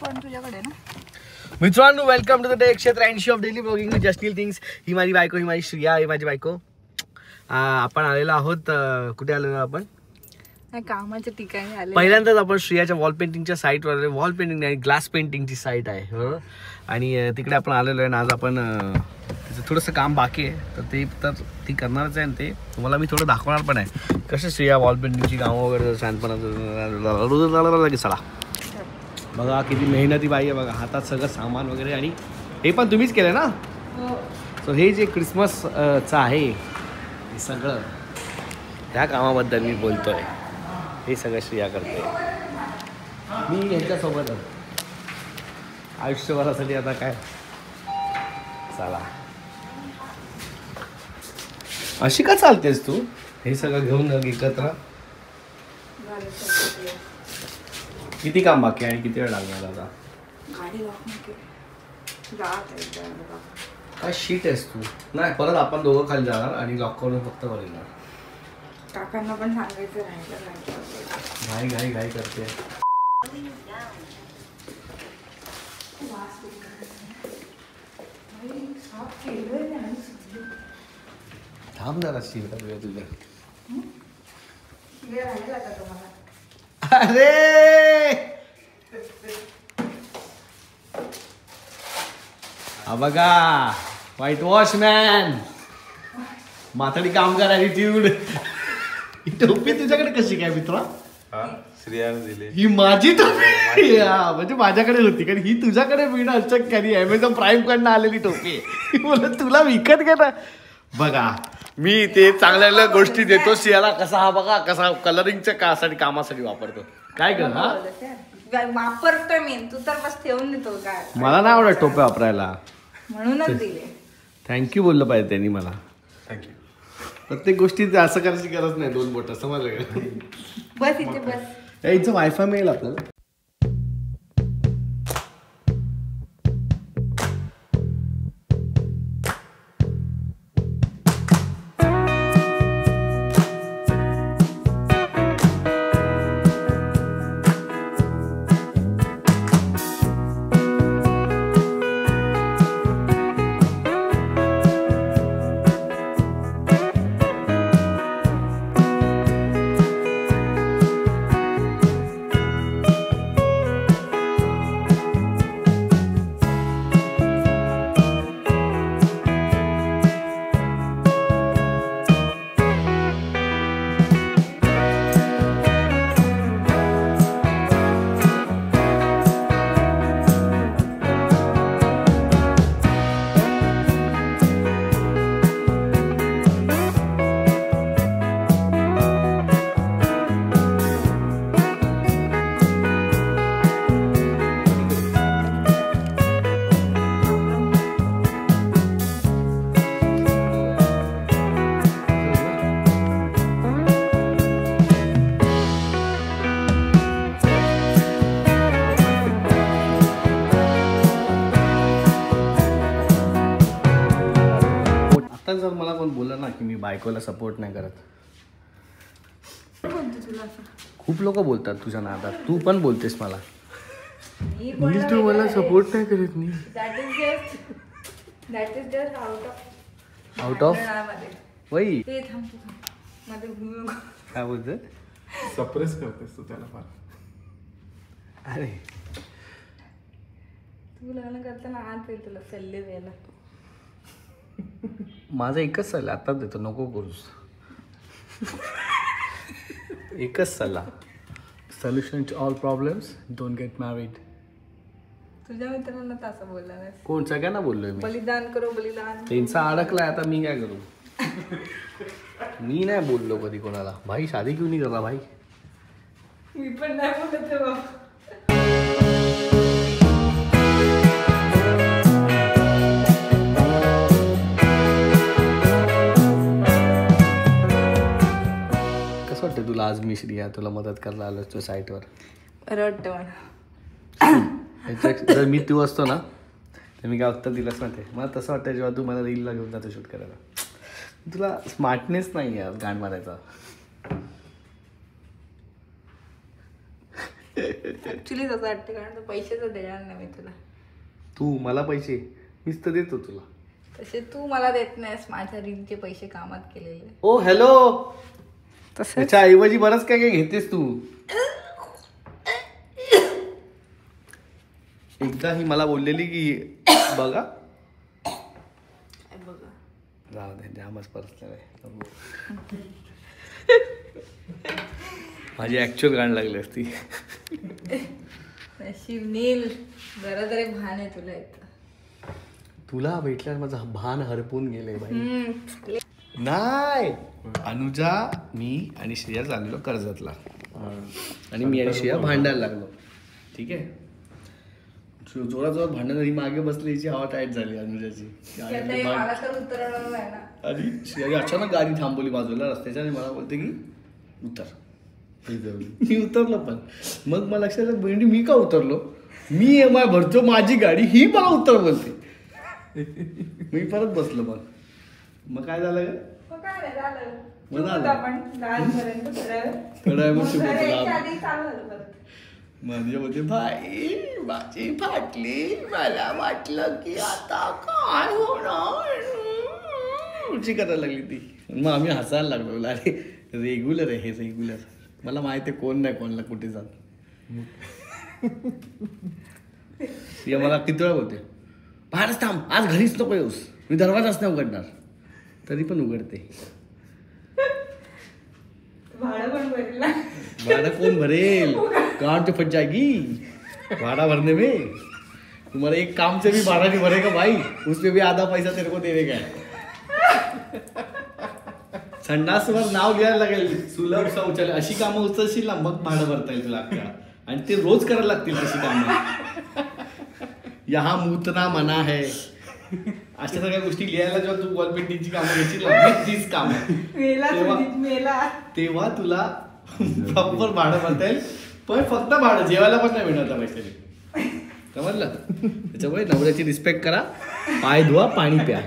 पण तुझ्याकडे ना. मित्रांनो welcome to the day 183 of daily blogging with जस्टिल थिंग्स. ही माझी बायको, ही माझी श्रिया, ही माझी बायको. आपण आलेलो आहोत. कुठे आलेलो आपण? कामाच्या ठिकाणी आले. पहिल्यांदाच आपण श्रियाच्या वॉल पेंटिंगच्या साईटवर, वॉल पेंटिंग आणि ग्लास पेंटिंगची साईट आहे बरोबर. आणि तिकडे आपण आलेलो आहे. आज आपण त्याचं थोडंसं काम बाकी आहे तर ती करणारच आहे. आणि ते तुम्हाला मी थोडं दाखवणार पण आहे कसं श्रिया वॉल पेंटिंगची कामं वगैरे शांतपणा चला बघा किती मेहनती बाई आहे बघा. हातात सगळं सामान वगैरे. आणि हे पण तुम्हीच केलं ना. सो हे जे क्रिसमसचं आहे हे सगळं त्या कामाबद्दल मी बोलतोय. हे सगळं श्रिया करते. मी यांच्यासोबत आयुष्यभरासाठी आता काय चला. अशी का चालतेस तू हे सगळं घेऊन एकत्र? किती काम बाकी आहे? किती वेळ लागणार आता? काय शीट आहेस तू? नाही परत आपण दोघं खाली जाणार आणि लॉक करून फक्त वर येणार. काकांना पण सांगायचं राहिलं. घाई घाई घाई करते. थांब जरा शिवता तुझ्या. अरे हा बघा व्हाईट वॉश मॅन माथाडी कामगार ॲटिट्यूड. ही टोपी तुझ्याकडे कशी काय मित्रा? श्रियाने दिली. ही माझी टोपी म्हणजे माझ्याकडे होती कारण ही तुझ्याकडे मिळणं अशक्य. अमेझॉन प्राईम कडनं आलेली टोपी. बोल तुला विकत घे ना. बघा मी ते चांगल्या गोष्टी देतो श्रियाला. कसा हा बघा कसा कलरिंगच्या कामासाठी वापरतो. काय कर हा वापरतोय मी. तू तर बस ठेवून देतो काय. मला नाही आवडत टोप्या वापरायला म्हणूनच दिले. थँक्यू बोललं पाहिजे त्यांनी मला. थँक्यू. प्रत्येक गोष्टीत असं करायची गरज नाही. 2 बोट समजलं का? बस इथे बस. याचं वायफाय मिळेल आपल्याला. जर मला कोण बोललं ना की मी बायकोला सपोर्ट नाही करत. खूप लोक बोलतात तुझ्या नादात. तू पण बोलतेस मला. मी तू मला सपोर्ट नाही करत. मी आउट ऑफ वही काय बोलत सरप्राईज करतेस तू त्याला फार. अरे तू लग्न करताना आज तुला सल्ले द्यायला. माझा एकच सल्ला आताच देतो नको करूस. एकच सल्ला. Solution to all problems don't get married. तुझ्या मित्रांना तसं बोलला नाही. कोण? सगळ्यांना बोललोय मी. बलिदान करो बलिदान. त्यांचा अडकलाय आता मी काय करू. मी नाही बोललो कधी कोणाला. भाई शादी क्यों नहीं करता भाई. मी पण नाही बोलत बाबा. कसं वाटतं तुला आज मी श्रिया तुला मदत करायला आलो असतो साईटवर? बरं वाटतं मला. जर मी तू असतो ना तर मी काय उत्तर दिलंच नव्हते. मला तसं वाटतं जेव्हा तू मला रीलला घेऊन जातो शूट करायला. तुला स्मार्टनेस नाही यार गाण मारायचा. ऍक्च्युली तसं वाटतं कारण पैशाचं देणार नाही मी तुला. तू मला पैसे मीच तर देतो तुला. तसे तू मला देत नाहीस माझ्या रीलचे पैसे कामात केलेले. ओ हॅलो. तसं त्याच्या ऐवजी बरंच काय काय घेतेस तू. एकदा ही मला बोललेली की बघा जाऊ दे जामच पर्सनल आहे. माझी ऍक्च्युअल गाण लागली असती. नशीब नील जरा तरी भान आहे तुला येतं. तुला भेटल्यावर माझं भान हरपून गेलंय बाई. नाही अनुजा मी आणि श्रेया चाललेलो कर्जतला आणि मी आणि श्रेया भांडायला लागलो. ठीक आहे. जोराजोरात भांडण झाली. मागे बसली हिची हवा टाईट झाली अनुजाची. आणि श्रेया अचानक गाडी थांबवली बाजूला रस्त्याच्या आणि मला बोलते की उतर. मी उतरलो पण मग मला लक्षात आलं बहिणी मी का उतरलो. मी EMI भरतो माझी गाडी ही मला उत्तर बोलते. मी परत बसलो. मग काय झालं माझ्या मध्ये भाई माझी फाटली. मला वाटलं की आता काय होणार करायला लागली ती. मग आम्ही हसायला लागलो. अरे रेग्युलर आहे हे रेग्युलर. मला माहिती आहे कोण नाही कोणला कुठे जात. मला किती वेळा बोलते बाहेरच थांब आज घरीच नको येऊस. मी दरवाजाच नाही उघडणार. तरी पण उघडते. भाड़ा कौन भरेल. गांव तो फट जाएगी भाड़ा भरने में. तुम्हारा एक काम से भी भाड़ा नहीं भरेगा भाई. उसमें भी आधा पैसा तेरे को देने का है. संडासवर नाव लिहायला लागेल सुलभ शौचालय अशी कामं उचलशील ना मग भाडं भरता येईल तुला अख्ख्या. आणि ते रोज करायला लागतील तशी कामं. यहाँ मूतना मना है अशा सगळ्या गोष्टी लिहायला जेव्हा तू वॉल पेंटिंगची कामं घेशील ना तीच कामं तेव्हा तुला प्रॉपर भाडं भरता येईल. पण फक्त भाडं जेवायला पण नाही मिळणार पैशाने. समजलं. त्याच्यामुळे नवऱ्याची रिस्पेक्ट करा. पाय धुवा पाणी प्या.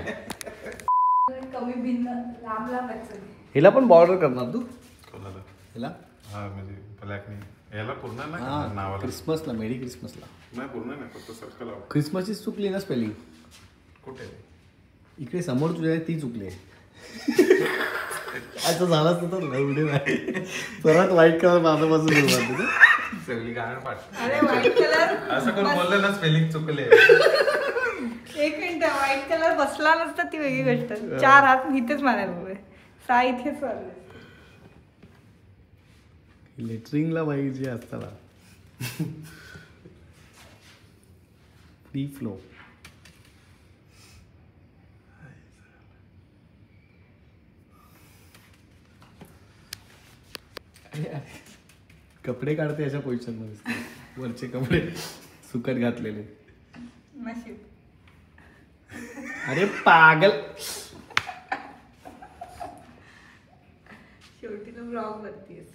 हिला पण बॉर्डर करणार तू. हिला क्रिसमसला मेरी क्रिसमसला क्रिसमसची चुकली ना स्पेलिंग. कुठे इकडे समोर तुझ्या ती चुकली. असं झालंच तर व्हिडिओ नाही. परत व्हाईट कलर माझ्यापासून सगळी गाणं पाठ असं करून बोललं ना स्पेलिंग चुकले. एक मिनिट व्हाईट कलर बसला नसता ती वेगळी गोष्ट. 4 हात इथेच मारायला 6 इथेच मारले. लेटरिंगला बाई जे असताना फ्री फ्लो. कपडे काढते अशा पोझिशन मध्ये. वरचे कपडे सुकत घातलेले. नशीब. अरे पागल. शेवटी तू ब्लॉग करतेस.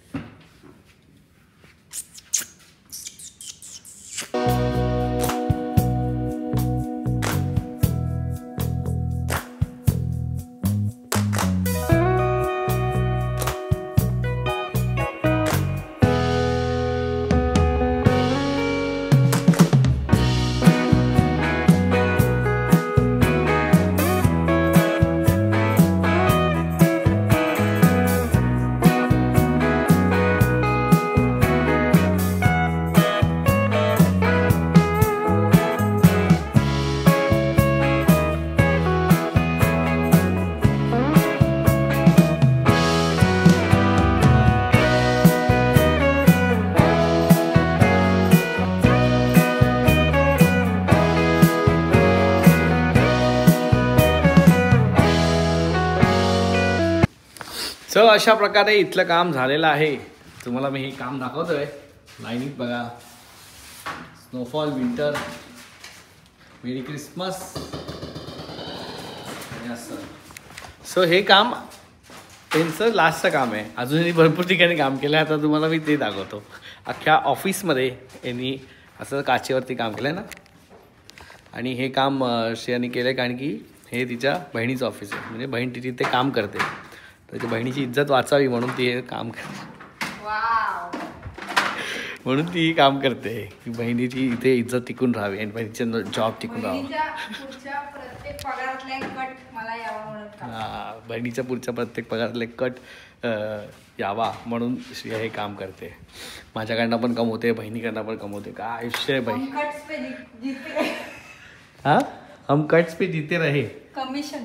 सो अशा प्रकारे इथलं काम झालेलं आहे. तुम्हाला मी हे काम दाखवतोय. लाईनीत बघा. स्नोफॉल विंटर मेरी क्रिसमस. सो हे काम त्यांचं लास्टचं काम आहे. अजूनही भरपूर ठिकाणी काम केलं आहे. आता तुम्हाला मी ते दाखवतो. अख्ख्या ऑफिसमध्ये यांनी असं काचेवरती काम केलं आहे ना. आणि हे काम श्रेयाने केलं आहे कारण की हे तिच्या बहिणीचं ऑफिस आहे. म्हणजे बहीण तिची ते काम करते. तर ती बहिणीची इज्जत वाचावी म्हणून ती हे काम करते. म्हणून ती काम करते की बहिणीची इथे इज्जत टिकून राहावी आणि बहिणीचा जॉब टिकून राहावा. पुढच्या प्रत्येक पगारातला कट मला यावा म्हणून. हा, बहिणीच्या पुढच्या प्रत्येक पगारातले कट यावा म्हणून श्रिया हे काम करते. माझ्याकडनं पण कमवते, बहिणीकडनं पण कमवते. काय आयुष्य आहे बाई. हा, हम कट्स पे जीते रहे. कमिशन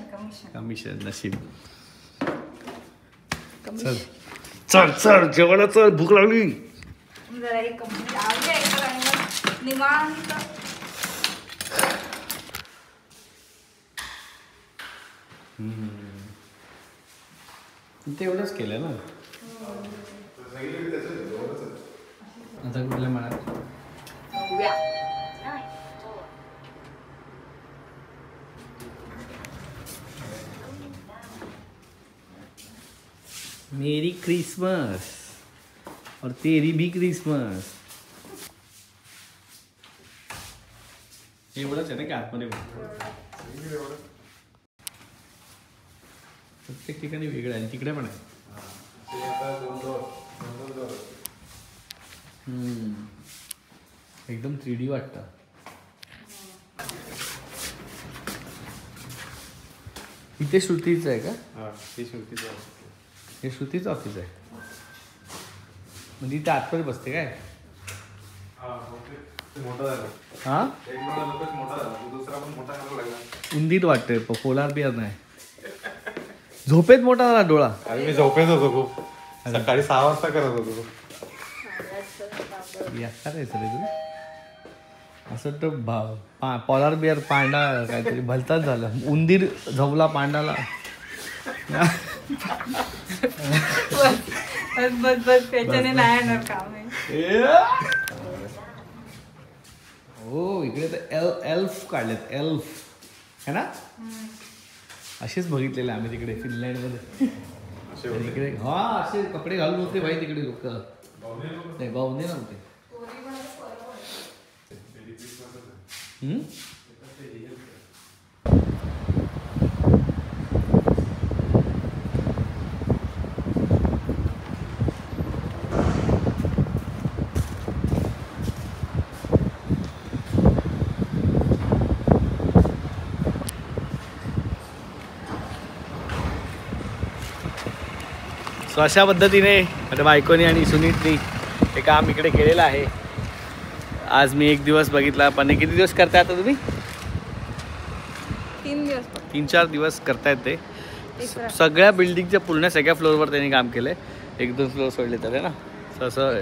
कमिशन नसीब. चल चल चल जेवायला चल, भूक लागली. जरा हे कंप्लीट आवडे निवांत. तेवढंच केलं ना आता कुठल्या म्हणा. मेरी क्रिसमस और तेरी भी क्रिसमस. एवढंच आहे ना की आतमध्ये प्रत्येक ठिकाणी वेगळं आहे. तिकडे पण आहे. एकदम 3D वाटतं. इथे श्रुतीचं आहे का? हे श्रुतीचं ऑफिस आहे. म्हणजे इथे आतमध्ये बसते काय? हा, उंदीर वाटतंय, पोलार बिअर नाही. झोपेत मोठा झाला डोळा. अरे मी झोपेत होतो खूप. सकाळी 6 वाजता करत होतो. रे तू असं तर पोलार बिअर पांडा काहीतरी भलताच झालं. उंदीर झोपला पांडाला. बस त्याच्याने नाही येणार काम आहे. हो, इकडे तर एल्फ काढलेत. एल्फ है ना. असेच बघितलेले आम्ही तिकडे फिनलँडमध्ये. इकडे हा असे कपडे घालून होते भाई तिकडे लोक. नाही बावने नव्हते. सो अशा पद्धतीने माझ्या बायकोनी आणि सुनीतनी हे काम इकडे केलेलं आहे. आज मी 1 दिवस बघितला. पण किती दिवस करताय आता तुम्ही? 3 दिवस 3-4 दिवस करतायत ते. सगळ्या बिल्डिंगच्या पूर्ण सगळ्या फ्लोअरवर त्यांनी काम केलंय. 1-2 फ्लोअर सोडले तर ना. सो असं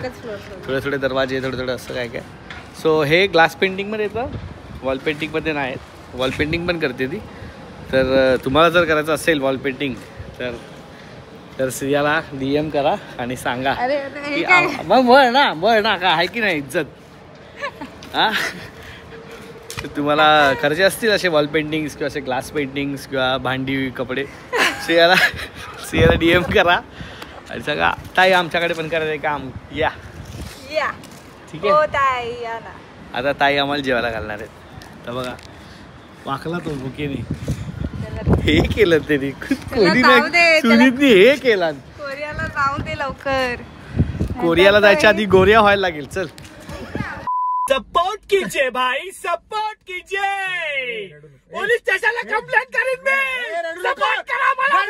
थोडे थोडे दरवाजे थोडे असं काय काय. सो हे ग्लास पेंटिंगमध्ये येतं, वॉल पेंटिंगमध्ये नाही आहेत. वॉल पेंटिंग पण करते ती. तर तुम्हाला जर करायचं असेल वॉल पेंटिंग तर श्रियाला DM करा आणि सांगा. मग बळ ना का आहे की नाही इज्जत. हा, तुम्हाला करायचे असतील असे वॉल पेंटिंग्स किंवा असे ग्लास पेंटिंग्स किंवा भांडी कपडे, श्रियाला DM करा आणि सांगा ताई आमच्याकडे पण करायचं काम. या ठीक आहे. आता ताई आम्हाला जेवायला घालणार आहेत. तर बघा वाकला तो भुकेने. हे केलं त्यांनी सुनीतनी हे केलं. कोरियाला जाऊ दे लवकर. कोरियाला जायच्या आधी गोरिया व्हायला लागेल. चल सपोर्ट कीजिए भाई, सपोर्ट कीजिए. पोलीस स्टेशनला कंप्लेंट करीन मी. सपोर्ट करा मला.